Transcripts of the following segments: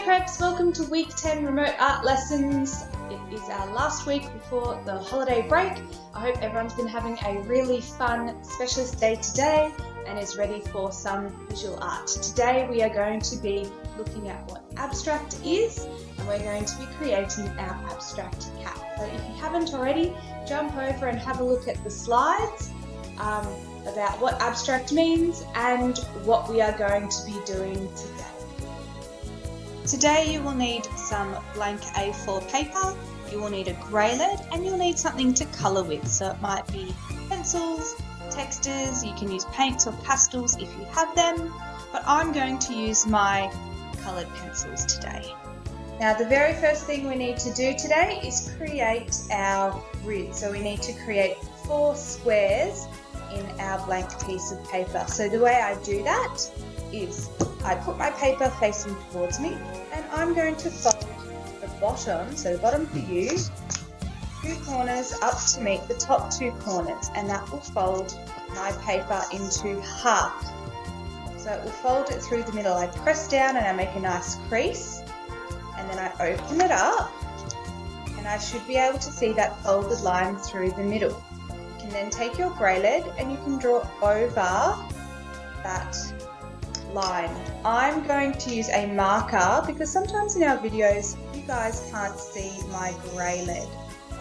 Preps, welcome to week 10 remote art lessons. It is our last week before the holiday break. I hope everyone's been having a really fun specialist day today and is ready for some visual art. Today we are going to be looking at what abstract is, and we're going to be creating our abstract cat. So if you haven't already, jump over and have a look at the slides about what abstract means and what we are going to be doing today. Today you will need some blank A4 paper, you will need a grey lead, and you'll need something to colour with. So it might be pencils, textures, you can use paints or pastels if you have them, but I'm going to use my coloured pencils today. Now the very first thing we need to do today is create our grid. So we need to create 4 squares in our blank piece of paper. So the way I do that is I put my paper facing towards me and I'm going to fold the bottom, so the bottom for you, 2 corners up to meet the top 2 corners, and that will fold my paper into half. So it will fold it through the middle. I press down and I make a nice crease, and then I open it up and I should be able to see that folded line through the middle. You can then take your grey lead and you can draw over that line. I'm going to use a marker because sometimes in our videos you guys can't see my grey lead.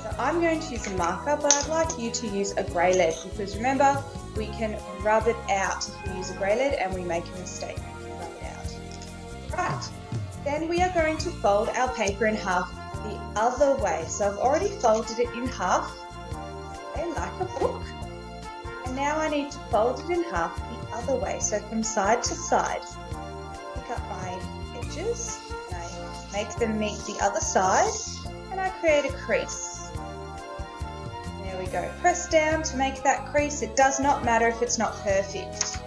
So I'm going to use a marker, but I'd like you to use a grey lead because remember, we can rub it out if we use a grey lead and we make a mistake. We can rub it out. Right, then we are going to fold our paper in half the other way. So I've already folded it in half, okay, like a book. And now I need to fold it in half the other way, so from side to side. Pick up my edges and I make them meet the other side and I create a crease. There we go. Press down to make that crease. It does not matter if it's not perfect.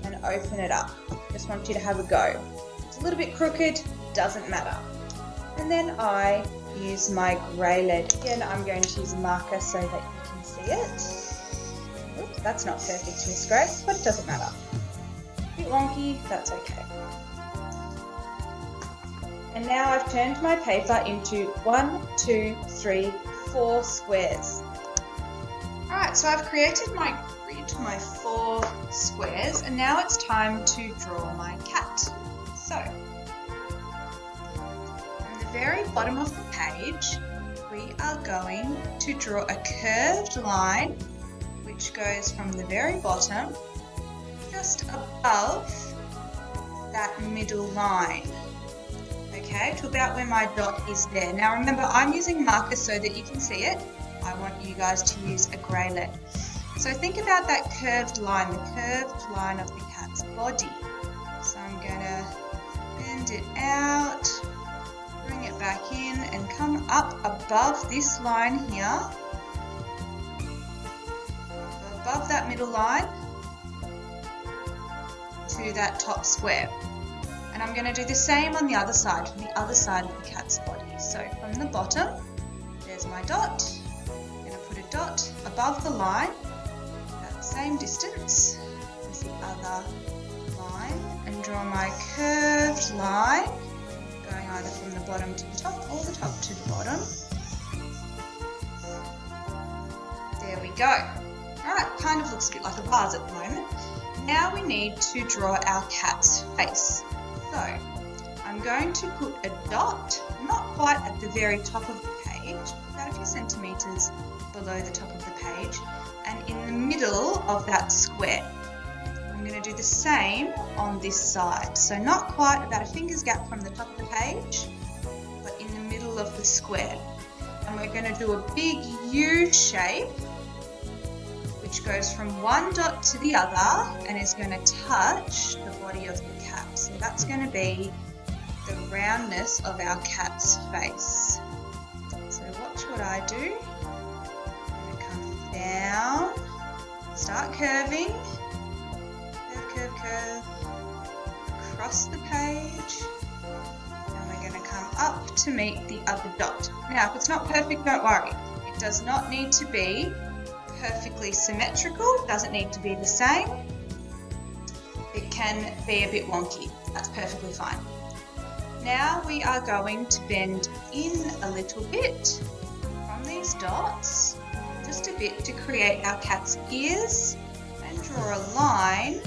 And open it up. Just want you to have a go. It's a little bit crooked, doesn't matter. And then I use my grey lead. Again, I'm going to use a marker so that you can see it. Oops, that's not perfect, Miss Grace, but it doesn't matter. A bit wonky, that's okay. And now I've turned my paper into 1, 2, 3, 4 squares. Alright, so I've created my grid, my 4 squares, and now it's time to draw my cat. So, from the very bottom of the page, we are going to draw a curved line which goes from the very bottom just above that middle line, okay, to about where my dot is there. Now remember, I'm using markers so that you can see it. I want you guys to use a grey lead. So think about that curved line, the curved line of the cat's body. So I'm going to bend it out, bring it back in and come up above this line here, above that middle line to that top square. And I'm going to do the same on the other side, from the other side of the cat's body. So from the bottom, there's my dot. I'm going to put a dot above the line, at the same distance as the other line, and draw my curved line, going either from the bottom to the top or the top to the bottom. There we go. Alright, kind of looks a bit like a vase at the moment. Now we need to draw our cat's face. So, I'm going to put a dot, not quite at the very top of the page, about a few centimetres below the top of the page, and in the middle of that square. I'm going to do the same on this side. So not quite about a finger's gap from the top of the page, but in the middle of the square. And we're going to do a big U shape, which goes from one dot to the other and is going to touch the body of the cat. So that's going to be the roundness of our cat's face. So watch what I do. I'm going to come down, start curving, curve, curve, curve, across the page, and we're going to come up to meet the other dot. Now, if it's not perfect, don't worry. It does not need to be perfectly symmetrical, doesn't need to be the same. It can be a bit wonky, that's perfectly fine. Now we are going to bend in a little bit from these dots, just a bit, to create our cat's ears, and draw a line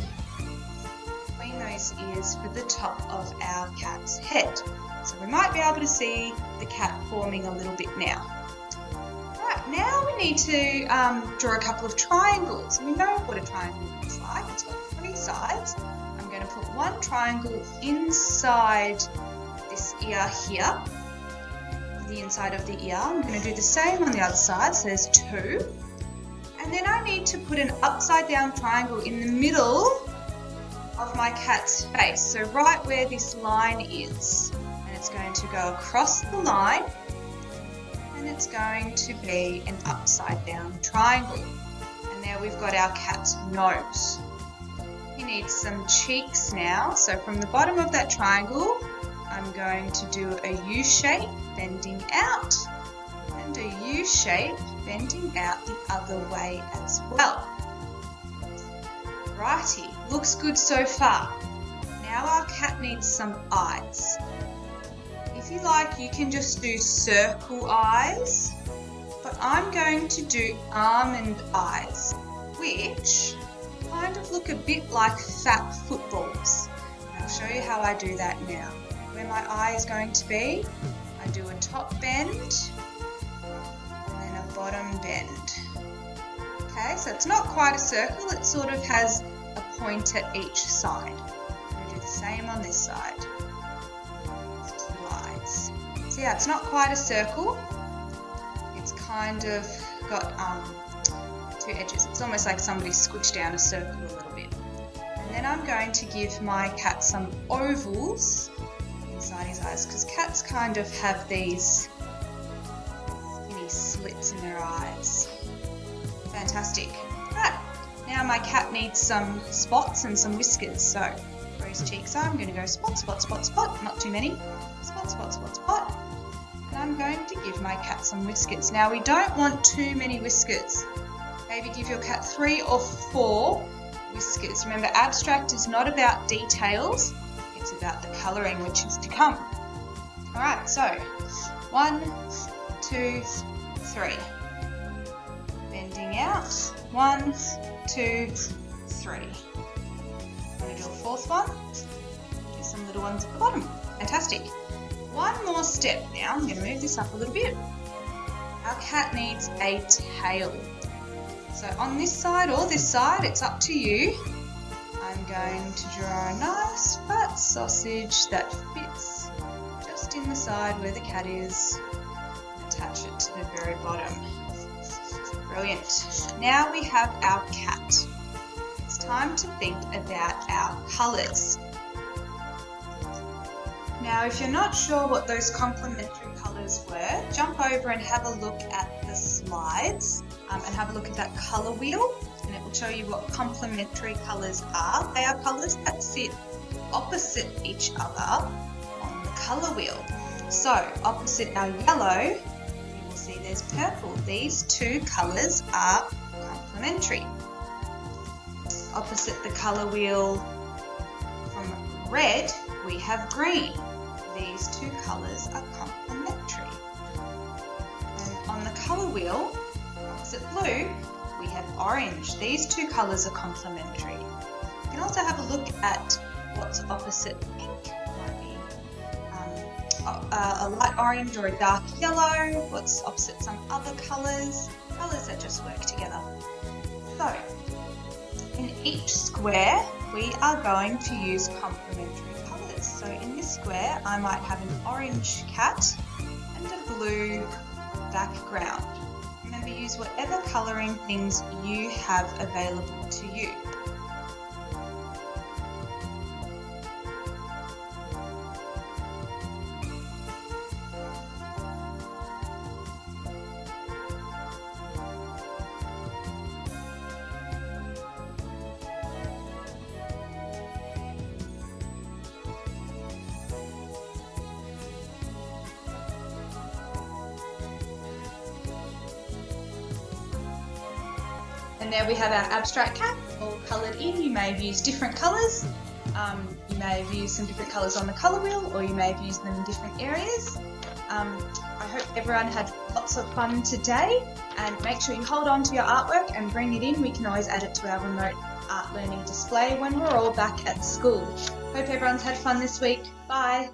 between those ears for the top of our cat's head. So we might be able to see the cat forming a little bit now. Right, now we need to draw a couple of triangles. We know what a triangle looks like. It's got 3 sides. I'm going to put one triangle inside this ear here, the inside of the ear. I'm going to do the same on the other side, so there's 2. And then I need to put an upside down triangle in the middle of my cat's face, so right where this line is. And it's going to go across the line, and it's going to be an upside down triangle. And there we've got our cat's nose. He needs some cheeks now, so from the bottom of that triangle, I'm going to do a U shape bending out, and a U shape bending out the other way as well. Righty, looks good so far. Now our cat needs some eyes. If you like, you can just do circle eyes, but I'm going to do almond eyes, which kind of look a bit like fat footballs. And I'll show you how I do that now. Where my eye is going to be, I do a top bend and then a bottom bend. Okay, so it's not quite a circle, it sort of has a point at each side. I'm going to do the same on this side. 2 eyes. So yeah, it's not quite a circle, it's kind of got 2 edges. It's almost like somebody squished down a circle a little bit. And then I'm going to give my cat some ovals inside his eyes, because cats kind of have these skinny slits in their eyes. Fantastic. Right, now my cat needs some spots and some whiskers, so where his cheeks are, I'm going to go spot, spot, spot, spot, not too many, spot, spot, spot, spot, and I'm going to give my cat some whiskers. Now we don't want too many whiskers. Maybe give your cat 3 or 4 whiskers. Remember, abstract is not about details, it's about the colouring which is to come. Alright, so 1, 2, 3. Bending out. 1, 2, 3. I'm going to do a 4th one. Do some little ones at the bottom. Fantastic. One more step now. I'm going to move this up a little bit. Our cat needs a tail. So on this side or this side, it's up to you. I'm going to draw a nice fat sausage that fits just in the side where the cat is, and attach it to the very bottom. Brilliant. Now we have our cat. It's time to think about our colours. Now if you're not sure what those complementary colours were, jump over and have a look at the slides and have a look at that colour wheel. And it will show you what complementary colours are. They are colours that sit opposite each other on the colour wheel. So opposite our yellow, you will see there's purple. These 2 colours are complementary. Opposite the colour wheel from red, we have green. These 2 colours are complementary. And on the colour wheel, opposite blue, we have orange. These 2 colours are complementary. You can also have a look at what's opposite pink. It might be a light orange or a dark yellow. What's opposite some other colours. Colours that just work together. So, in each square, we are going to use complementary colours. So in this square, I might have an orange cat and a blue background. Remember, use whatever colouring things you have available to you. And there we have our abstract cat all coloured in. You may have used different colours. You may have used some different colours on the colour wheel, or you may have used them in different areas. I hope everyone had lots of fun today, and make sure you hold on to your artwork and bring it in. We can always add it to our remote art learning display when we're all back at school. Hope everyone's had fun this week. Bye!